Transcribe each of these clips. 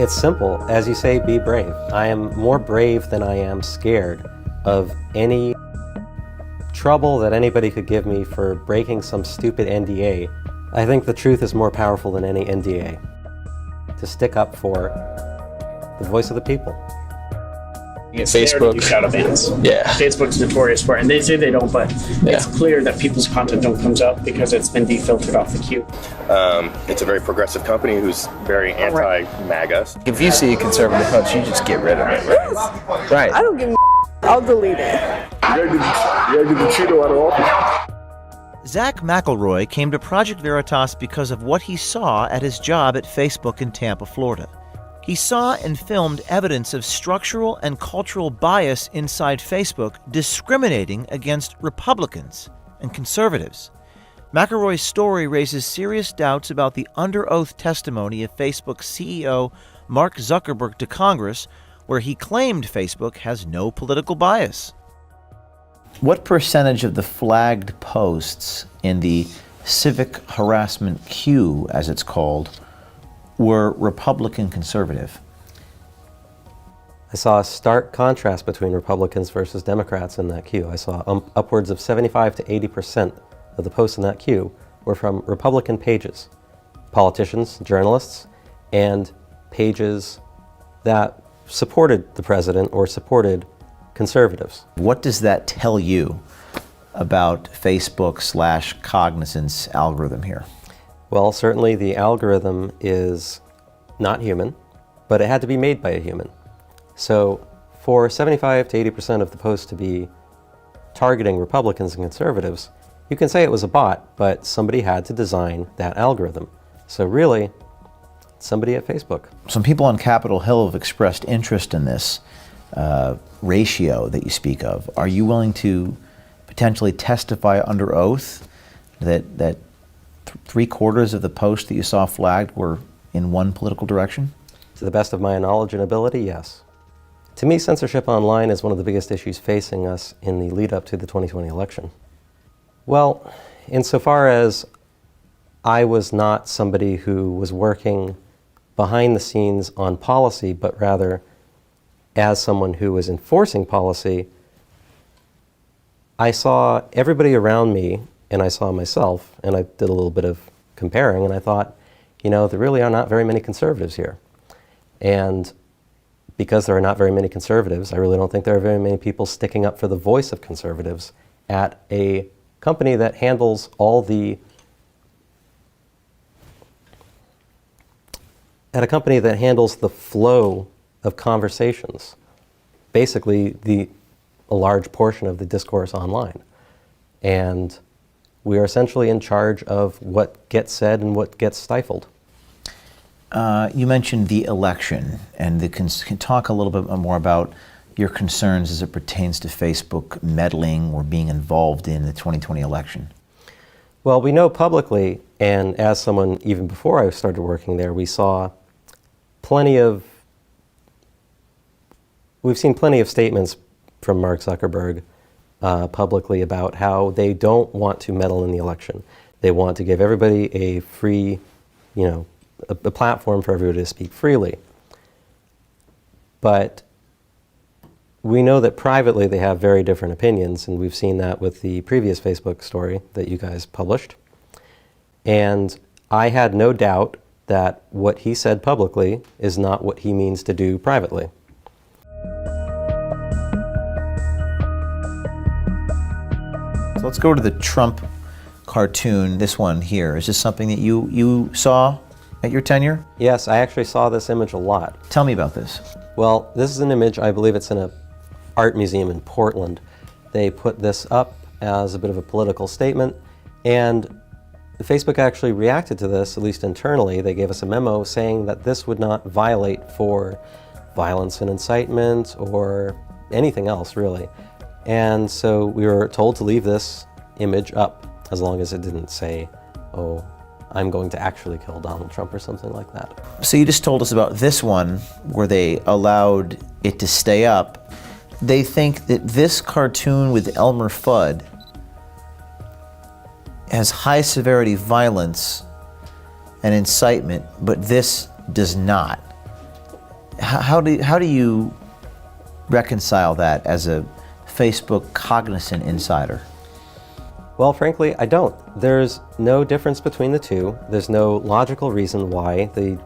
It's simple. As you say, be brave. I am more brave than I am scared of any trouble that anybody could give me for breaking some stupid NDA. I think the truth is more powerful than any NDA. To stick up for the voice of the people. Facebook. Shadow bans. Yeah. Facebook's notorious for it, and they say they don't, but it's clear that people's content don't come up because it's been defiltered off the queue. It's a very progressive company who's very anti-MAGA. If you see a conservative post, you just get rid of it. Right. I don't give a I'll delete it. You gotta get the Cheeto out of office. Zach McElroy came to Project Veritas because of what he saw at his job at Facebook in Tampa, Florida. He saw and filmed evidence of structural and cultural bias inside Facebook discriminating against Republicans and conservatives. McElroy's story raises serious doubts about the under-oath testimony of Facebook's CEO Mark Zuckerberg to Congress, where he claimed Facebook has no political bias. What percentage of the flagged posts in the civic harassment queue, as it's called, were Republican conservative? I saw a stark contrast between Republicans versus Democrats in that queue. I saw upwards of 75 to 80% of the posts in that queue were from Republican pages, politicians, journalists, and pages that supported the president or supported conservatives. What does that tell you about Facebook/Cognizant's algorithm here? Well, certainly the algorithm is not human, but it had to be made by a human. So for 75 to 80% of the posts to be targeting Republicans and conservatives, you can say it was a bot, but somebody had to design that algorithm. So really, somebody at Facebook. Some people on Capitol Hill have expressed interest in this ratio that you speak of. Are you willing to potentially testify under oath that 3/4 of the posts that you saw flagged were in one political direction? To the best of my knowledge and ability, yes. To me, censorship online is one of the biggest issues facing us in the lead up to the 2020 election. Well, insofar as I was not somebody who was working behind the scenes on policy, but rather as someone who was enforcing policy, I saw everybody around me and I saw myself, and I did a little bit of comparing, and I thought, you know, there really are not very many conservatives here. And because there are not very many conservatives, I really don't think there are very many people sticking up for the voice of conservatives at a company that handles all the flow of conversations, basically a large portion of the discourse online. And we are essentially in charge of what gets said and what gets stifled. You mentioned the election, and can talk a little bit more about your concerns as it pertains to Facebook meddling or being involved in the 2020 election. Well, we know publicly, and as someone even before I started working there, we've seen plenty of statements from Mark Zuckerberg publicly about how they don't want to meddle in the election. They want to give everybody a free, a platform for everybody to speak freely. But we know that privately they have very different opinions, and we've seen that with the previous Facebook story that you guys published. And I had no doubt that what he said publicly is not what he means to do privately. So let's go to the Trump cartoon, this one here. Is this something that you saw at your tenure? Yes, I actually saw this image a lot. Tell me about this. Well, this is an image, I believe it's in an art museum in Portland. They put this up as a bit of a political statement, and Facebook actually reacted to this, at least internally. They gave us a memo saying that this would not violate for violence and incitement or anything else, really. And so we were told to leave this image up, as long as it didn't say, oh, I'm going to actually kill Donald Trump or something like that. So you just told us about this one where they allowed it to stay up. They think that this cartoon with Elmer Fudd has high severity violence and incitement, but this does not. How do you reconcile that as a Facebook cognizant insider? Well, frankly, I don't. There's no difference between the two. There's no logical reason why the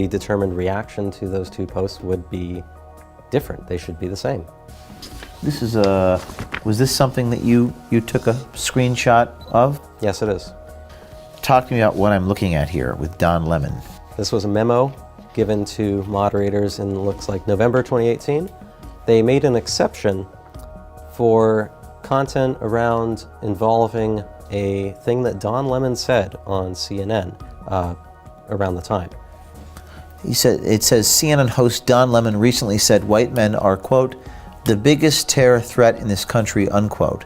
determined reaction to those two posts would be different. They should be the same. This is was this something that you took a screenshot of? Yes, it is. Talk to me about what I'm looking at here with Don Lemon. This was a memo given to moderators in, looks like, November 2018. They made an exception for content around involving a thing that Don Lemon said on CNN around the time. It says CNN host Don Lemon recently said white men are, quote, the biggest terror threat in this country, unquote.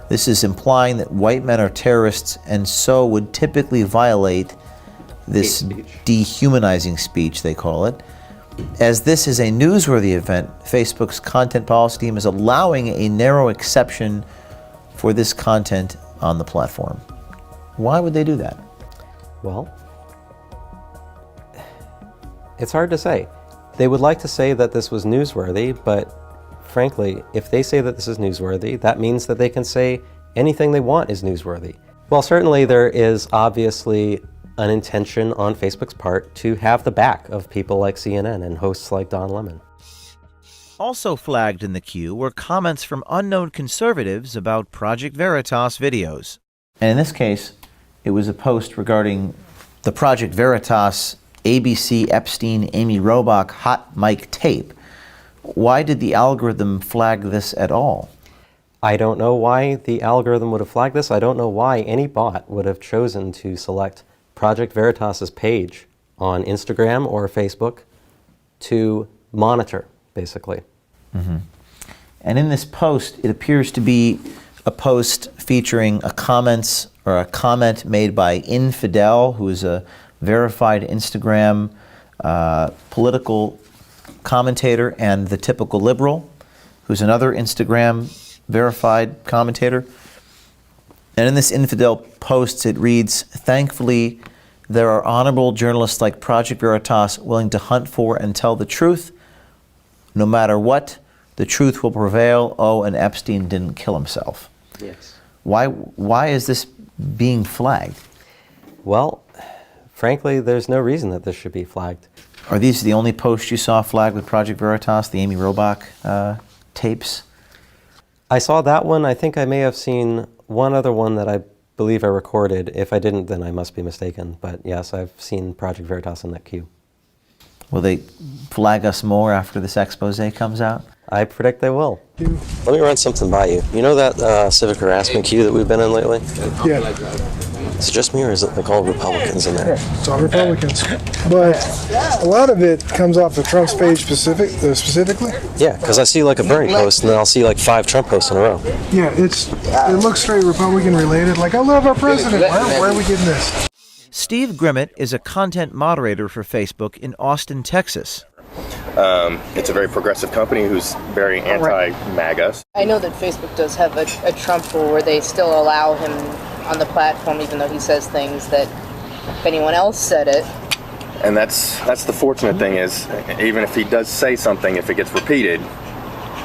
This is implying that white men are terrorists and so would typically violate this dehumanizing speech, they call it. As this is a newsworthy event, Facebook's content policy team is allowing a narrow exception for this content on the platform. Why would they do that? Well, it's hard to say. They would like to say that this was newsworthy, but frankly, if they say that this is newsworthy, that means that they can say anything they want is newsworthy. Well, certainly there is obviously an intention on Facebook's part to have the back of people like CNN and hosts like Don Lemon. Also flagged in the queue were comments from unknown conservatives about Project Veritas videos. And in this case, it was a post regarding the Project Veritas ABC Epstein Amy Robach hot mic tape. Why did the algorithm flag this at all? I don't know why the algorithm would have flagged this. I don't know why any bot would have chosen to select Project Veritas's page on Instagram or Facebook to monitor, basically. Mm-hmm. And in this post, it appears to be a post featuring a comment made by Infidel, who is a verified Instagram political commentator, and the typical liberal, who's another Instagram verified commentator. And in this Infidel post, it reads, "Thankfully, there are honorable journalists like Project Veritas willing to hunt for and tell the truth. No matter what, the truth will prevail. Oh, and Epstein didn't kill himself." Yes. Why is this being flagged? Well, frankly, there's no reason that this should be flagged. Are these the only posts you saw flagged with Project Veritas, the Amy Robach tapes? I saw that one. I think I may have seen one other one that I believe I recorded. If I didn't, then I must be mistaken. But yes, I've seen Project Veritas in that queue. Will they flag us more after this expose comes out? I predict they will. Let me run something by you. You know that civic harassment queue that we've been in lately? Yeah, Is it just me, or is it like all Republicans in there? it's all Republicans. But a lot of it comes off of Trump's page specifically. Yeah, because I see like a Bernie post, and then I'll see like 5 Trump posts in a row. Yeah, it looks straight Republican related. Like, I love our president. Where are we getting this? Steve Grimmett is a content moderator for Facebook in Austin, Texas. It's a very progressive company who's very anti-MAGA. I know that Facebook does have a Trump rule where they still allow him on the platform, even though he says things that if anyone else said it. And that's the fortunate thing is, even if he does say something, if it gets repeated,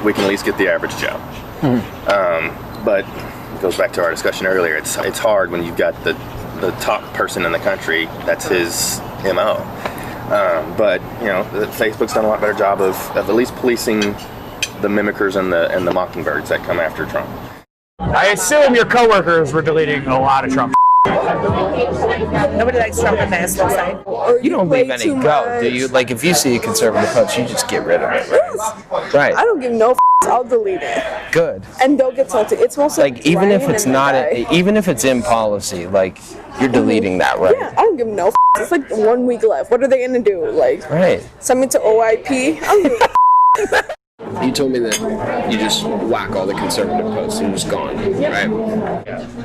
we can at least get the average Joe. But it goes back to our discussion earlier. It's hard when you've got the top person in the country. That's his MO. But you know, Facebook's done a lot better job of at least policing the mimickers and the mockingbirds that come after Trump. I assume your coworkers were deleting a lot of Trump. Nobody likes Trump on the Facebook side. You don't leave any go, do you? Like, if you see a conservative post, you just get rid of it, right? Right. I don't give no I'll delete it. Good. And they'll get salty. It's mostly like, even if it's not, even if it's in policy, like, you're deleting that, right? Yeah, I don't give no It's like 1 week left. What are they gonna do? Like, right. Send me to OIP? I don't give a You told me that you just whack all the conservative posts and just gone, right?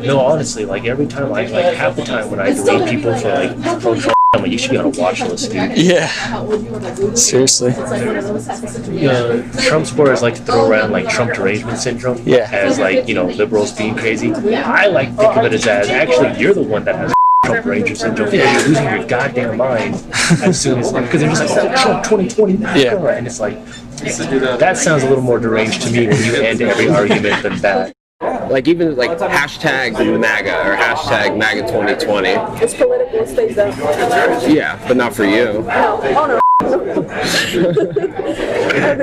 No, honestly, like every time, like half the time when I delete people for like pro-Trump, I'm like, you should be on a watch list, dude. Yeah. Seriously. Trump supporters like to throw around like Trump derangement syndrome as like, you know, liberals being crazy. I like to think of it as actually you're the one that has Trump rangers and joke, yeah, you're losing your goddamn mind as soon as, because they're just like, oh, Trump 2020, and it's like, that sounds a little more deranged to me when you end every argument than that. Like even like hashtag MAGA or hashtag MAGA 2020. It's political, it stays up. Yeah, but not for you. No. Oh no.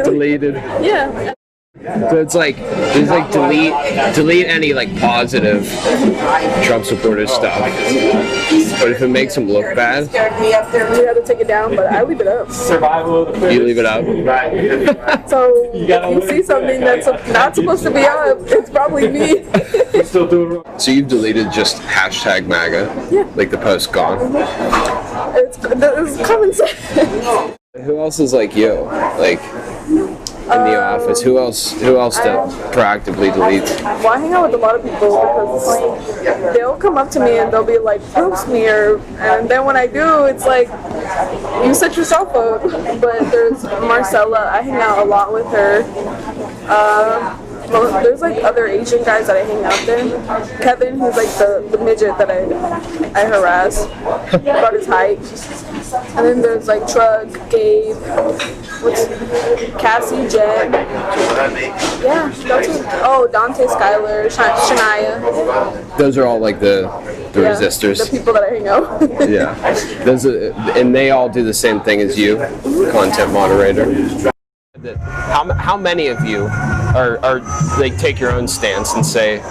Deleted. Yeah. So it's like delete any like positive Trump supporter stuff. But if it makes him look bad, We have to take it down, but I leave it up. you leave it up. So if you see something that's not supposed to be up, it's probably me. So you've deleted just hashtag MAGA? Yeah. Like the post gone? It's common sense. Who else is like you? Like in the office? Who else that proactively deletes? Well, I hang out with a lot of people because they'll come up to me and they'll be like, roast me, and then when I do, it's like, you set yourself up. But there's Marcella, I hang out a lot with her. There's like other Asian guys that I hang out there. Kevin, who's like the midget that I harass about his height. And then there's like Trug, Gabe, Cassie, Jen. Yeah, that's it. Oh, Dante, Skylar, Shania. Those are all like the resistors. The people that I hang out with. Yeah. And they all do the same thing as you, content moderator. How many of you are like take your own stance and say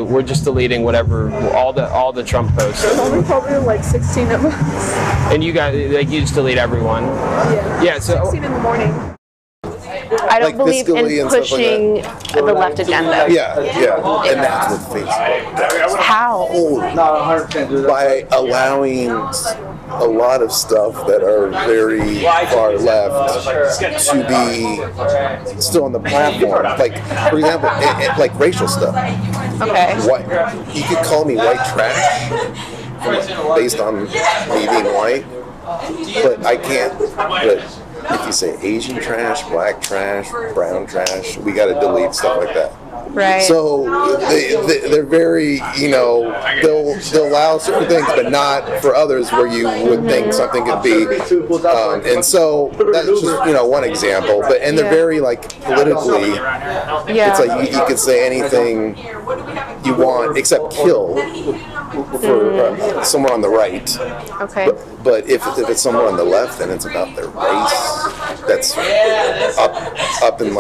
we're just deleting whatever all the Trump posts? There's only probably like 16 of us. And you guys you just delete everyone? Yeah. Yeah. So 16 in the morning. I don't believe in pushing the left agenda. Yeah, and that's what Facebook. How? By allowing a lot of stuff that are very far left to be still on the platform. Like, for example, like racial stuff. Okay. You could call me white trash based on me being white, but I can't. But if you say Asian trash, black trash, brown trash, we got to delete stuff like that. Right. So they're very, they'll allow certain things, but not for others where you would think something could be. And so that's just, one example. And they're very politically. It's like you could say anything you want except kill for someone on the right. Okay. But if it's someone on the left, then it's about their race. That's up in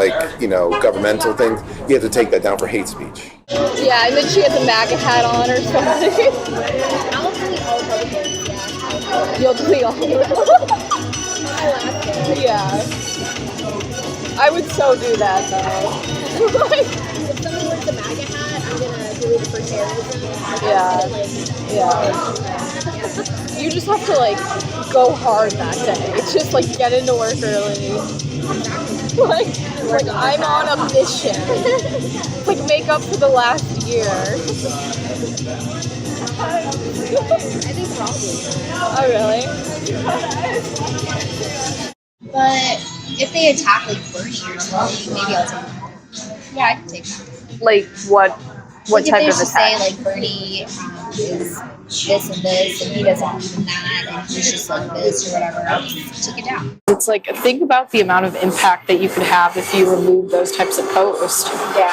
governmental things. You have to take that down for hate speech. Yeah, and then she has a MAGA hat on or something. I'll delete all Republicans. Yeah. You'll delete all of them. Yeah. I would so do that though. If someone wears a MAGA hat, I'm gonna delete it for terrorism. Yeah. You just have to go hard that day. It's just get into work early. Like I'm on a mission. Make up for the last year. I think probably. Oh really? But if they attack Bernie or something, maybe I'll take that. Yeah, I can take that. What type of if they attack? say Bernie is this and this, and he doesn't believe in that, and he's just this or whatever, I'll just take it down. It's think about the amount of impact that you could have if you remove those types of posts. Yeah.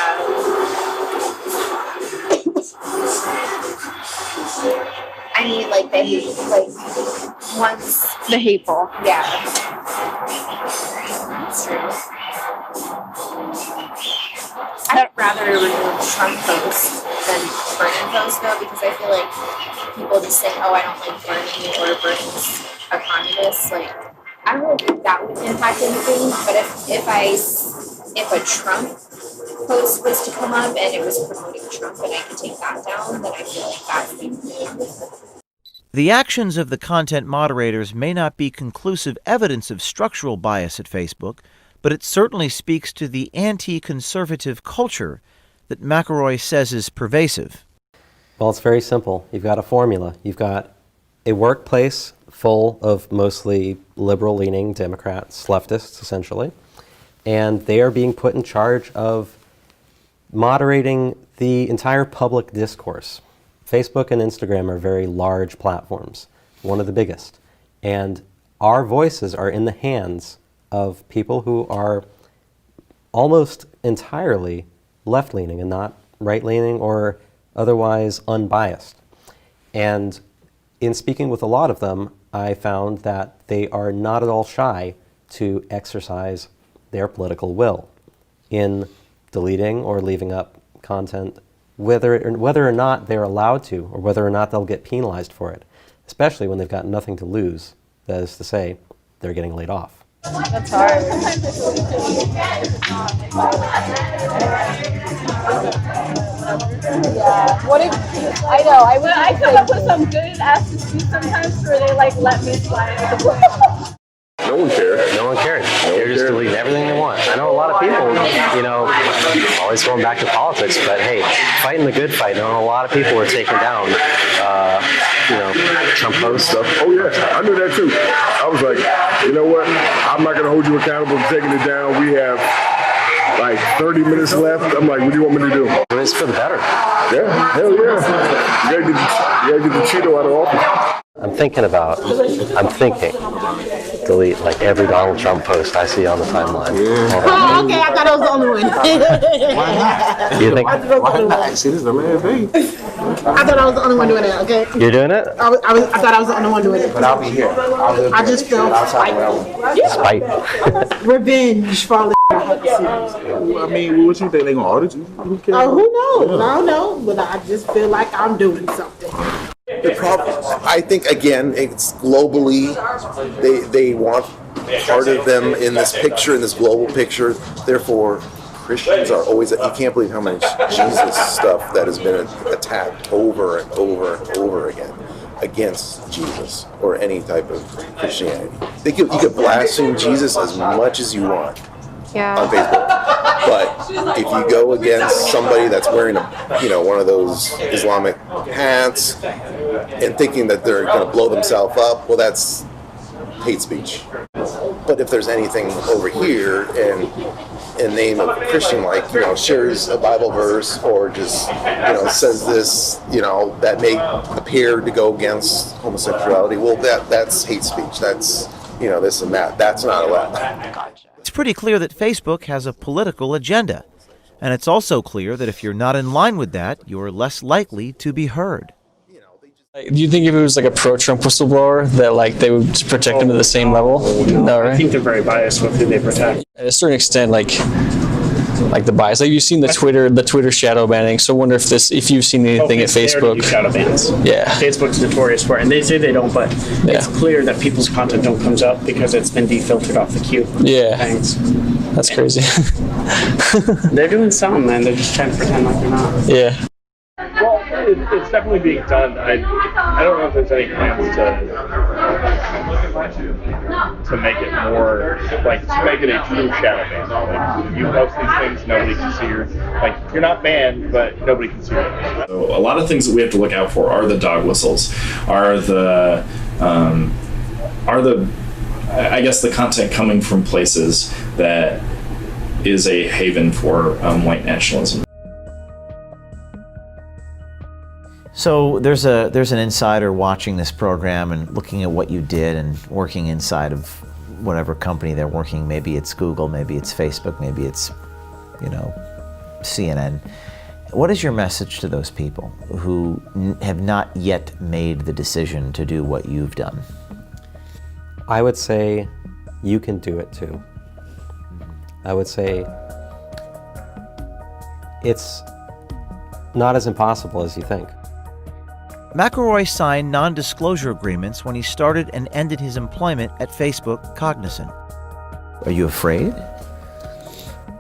I mean, once The hateful. yeah. That's true. I'd rather remove Trump posts than Bernie posts, though, because I feel like people just say, oh, I don't like Bernie, or Bernie's a communist. I don't really think that would impact anything, but if a Trump post was to come up and it was promoting Trump and I could take that down, then I feel like that's the thing. The actions of the content moderators may not be conclusive evidence of structural bias at Facebook, but it certainly speaks to the anti-conservative culture that McElroy says is pervasive. Well, it's very simple. You've got a formula. You've got a workplace full of mostly liberal-leaning Democrats, leftists, essentially, and they are being put in charge of moderating the entire public discourse. Facebook and Instagram are very large platforms, one of the biggest. And our voices are in the hands of people who are almost entirely left-leaning and not right-leaning or otherwise unbiased. And in speaking with a lot of them, I found that they are not at all shy to exercise their political will in deleting or leaving up content, whether or not they're allowed to, or whether or not they'll get penalized for it, especially when they've got nothing to lose. That is to say, they're getting laid off. That's hard. Yeah. What if I know? I come up with some good ass excuse sometimes where they like let me slide. No one cares. No one cares. They're just deleting everything they want. I know a lot of people, always going back to politics, but hey, fighting the good fight. I know a lot of people are taking down, Trump posts. Oh yeah, I knew that too. I was like, you know what? I'm not going to hold you accountable for taking it down. We have like 30 minutes left. I'm like, what do you want me to do? It's for the better. Yeah, hell yeah. You gotta get the Cheeto out of office. I'm thinking, delete like every Donald Trump post I see on the timeline. Oh, okay, I thought I was the only one. Why not? You think? Why not? See, this is a man thing. I thought I was the only one doing it, okay? You're doing it? I thought I was the only one doing it. But I'll be here. I just feel Spite. revenge for all the I mean, what you think? They gonna audit you? Who cares? Oh, who knows? I don't know, but I just feel like I'm doing something. The problem, I think, again, it's globally, they want part of them in this picture, in this global picture. Therefore, Christians are always, you can't believe how much Jesus stuff that has been attacked over and over and over again against Jesus or any type of Christianity. You could blaspheme Jesus as much as you want on Facebook. But if you go against somebody that's wearing one of those Islamic hats and thinking that they're going to blow themselves up, well, that's hate speech. But if there's anything over here in name of Christian, shares a Bible verse or just, says this, that may appear to go against homosexuality, well, that's hate speech. That's, this and that. That's not allowed. It's pretty clear that Facebook has a political agenda. And it's also clear that if you're not in line with that, you're less likely to be heard. Do you think if it was like a pro-Trump whistleblower that they would just protect him to the same level? No, right? I think they're very biased with who they protect. At a certain extent, like the bias. Like you've seen the Twitter shadow banning. So I wonder if you've seen anything at Facebook. Shadow bans. Yeah. Facebook's notorious for it, and they say they don't, but it's clear that people's content don't comes up because it's been defiltered off the queue. Yeah. Thanks. That's crazy. They're doing something, man. They're just trying to pretend like they're not. Yeah. Well, it's definitely being done. I don't know if there's any plans to make it more, to make it a true shadow ban. You post these things, nobody can see you're not banned, but nobody can see you. So a lot of things that we have to look out for are the dog whistles, are the content coming from places that is a haven for white nationalism. So there's an insider watching this program and looking at what you did and working inside of whatever company they're working. Maybe it's Google, maybe it's Facebook, maybe it's, CNN. What is your message to those people who have not yet made the decision to do what you've done? I would say you can do it too. I would say it's not as impossible as you think. McElroy signed non-disclosure agreements when he started and ended his employment at Facebook Cognizant. Are you afraid?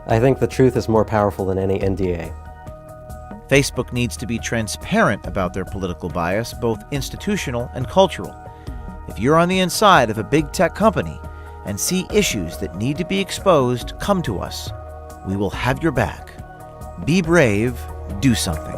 I think the truth is more powerful than any NDA. Facebook needs to be transparent about their political bias, both institutional and cultural. If you're on the inside of a big tech company and see issues that need to be exposed, come to us. We will have your back. Be brave, do something.